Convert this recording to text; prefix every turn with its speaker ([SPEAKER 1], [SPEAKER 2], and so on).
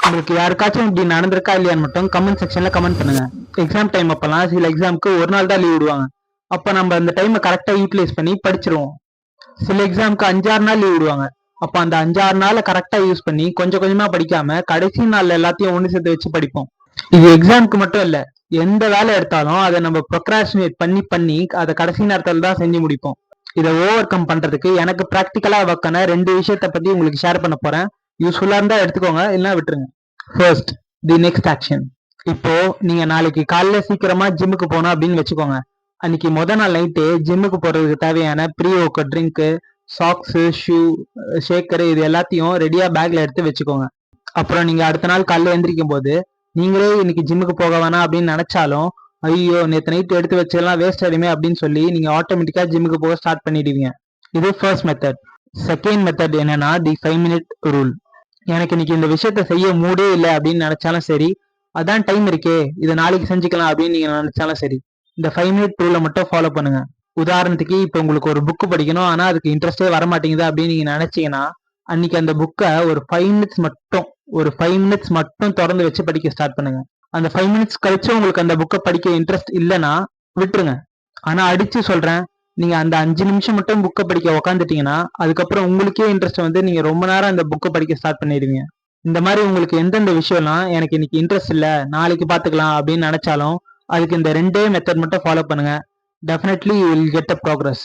[SPEAKER 1] உங்களுக்கு யாருக்காச்சும் இப்படி நடந்திருக்கா இல்லையான்னு மட்டும் கமெண்ட் செக்ஷன்ல கமெண்ட் பண்ணுங்க. எக்ஸாம் டைம் அப்பெல்லாம் சில எக்ஸாமுக்கு ஒரு நாள் தான் லீவ் விடுவாங்க. அப்ப நம்ம அந்த டைமை கரெக்டா யூட்டிலைஸ் பண்ணி படிச்சிருவோம். சில எக்ஸாமுக்கு 5-6 நாள் லீவ் விடுவாங்க. அப்ப அந்த 5-6 நாளை கரெக்டா யூஸ் பண்ணி கொஞ்சம் கொஞ்சமா படிக்காம கடைசி நாள்ல எல்லாத்தையும் ஒண்ணு சேர்த்து வச்சு படிப்போம். இது எக்ஸாமுக்கு மட்டும் இல்ல, எந்த வேலை எடுத்தாலும் அதை நம்ம ப்ரொக்ராஸ்டினேட் பண்ணி பண்ணி அதை கடைசி நேரத்துல தான் செஞ்சு முடிப்போம். இதை ஓவர் கம் பண்றதுக்கு எனக்கு ப்ராக்டிக்கலா ஒர்க்கான 2 விஷயத்த பத்தி உங்களுக்கு ஷேர் பண்ண போறேன். யூஸ்ஃபுல்லா இருந்தா எடுத்துக்கோங்க, இல்லைன்னா விட்டுருங்க. First, the next action. இப்போ நீங்க நாளைக்கு காலையில சீக்கிரமா ஜிம்முக்கு போகணும் அப்படின்னு வச்சுக்கோங்க. அன்னைக்கு நாள் நைட்டு ஜிம்முக்கு போறதுக்கு தேவையான pre work drink, socks, shoe, shaker இது எல்லாத்தையும் ரெடியா பேக்ல எடுத்து வச்சுக்கோங்க. அப்புறம் நீங்க அடுத்த நாள் காலையில எந்திரிக்கும் போது நீங்களே இன்னைக்கு ஜிம்முக்கு போக வேணாம் அப்படின்னு நினைச்சாலும், ஐயோ நேற்று நைட்டு எடுத்து வச்சதெல்லாம் வேஸ்ட் ஆயிடுமே அப்படின்னு சொல்லி நீங்க ஆட்டோமேட்டிக்கா ஜிம்முக்கு போக ஸ்டார்ட் பண்ணிடுவீங்க. இது ஃபர்ஸ்ட் மெத்தட். செகண்ட் மெத்தட் என்னன்னா, தி 5 minute ரூல். எனக்கு இன்னைக்கு இந்த விஷயத்த செய்ய மூடே இல்லை அப்படின்னு நினைச்சாலும் சரி, அதான் டைம் இருக்கே இதை நாளைக்கு செஞ்சுக்கலாம் அப்படின்னு நீங்க நினைச்சாலும் சரி, இந்த 5 minute ரூலை மட்டும் ஃபாலோ பண்ணுங்க. உதாரணத்துக்கு இப்போ உங்களுக்கு ஒரு புக்கு படிக்கணும், ஆனா அதுக்கு இன்ட்ரெஸ்டே வர மாட்டேங்குது அப்படின்னு நீங்க நினைச்சீங்கன்னா, அன்னைக்கு அந்த புக்கை ஒரு 5 minutes மட்டும் திறந்து வச்சு படிக்க ஸ்டார்ட் பண்ணுங்க. அந்த 5 minutes கழிச்சு உங்களுக்கு அந்த புக்கை படிக்க இன்ட்ரெஸ்ட் இல்லைன்னா விட்டுருங்க. ஆனா அடிச்சு சொல்றேன், நீங்க அந்த 5 நிமிஷம் மட்டும் புக்கை படிக்க உக்காந்துட்டீங்கன்னா அதுக்கப்புறம் உங்களுக்கே இன்ட்ரெஸ்ட் வந்து நீங்க ரொம்ப நேரம் அந்த புக்கை படிக்க ஸ்டார்ட் பண்ணிடுவீங்க. இந்த மாதிரி உங்களுக்கு எந்தெந்த விஷயம்லாம் எனக்கு இன்னைக்கு இன்ட்ரெஸ்ட் இல்லை நாளைக்கு பார்த்துக்கலாம் அப்படின்னு நினைச்சாலும் அதுக்கு இந்த 2 மெத்தட் மட்டும் ஃபாலோ பண்ணுங்க. Definitely you will get a progress.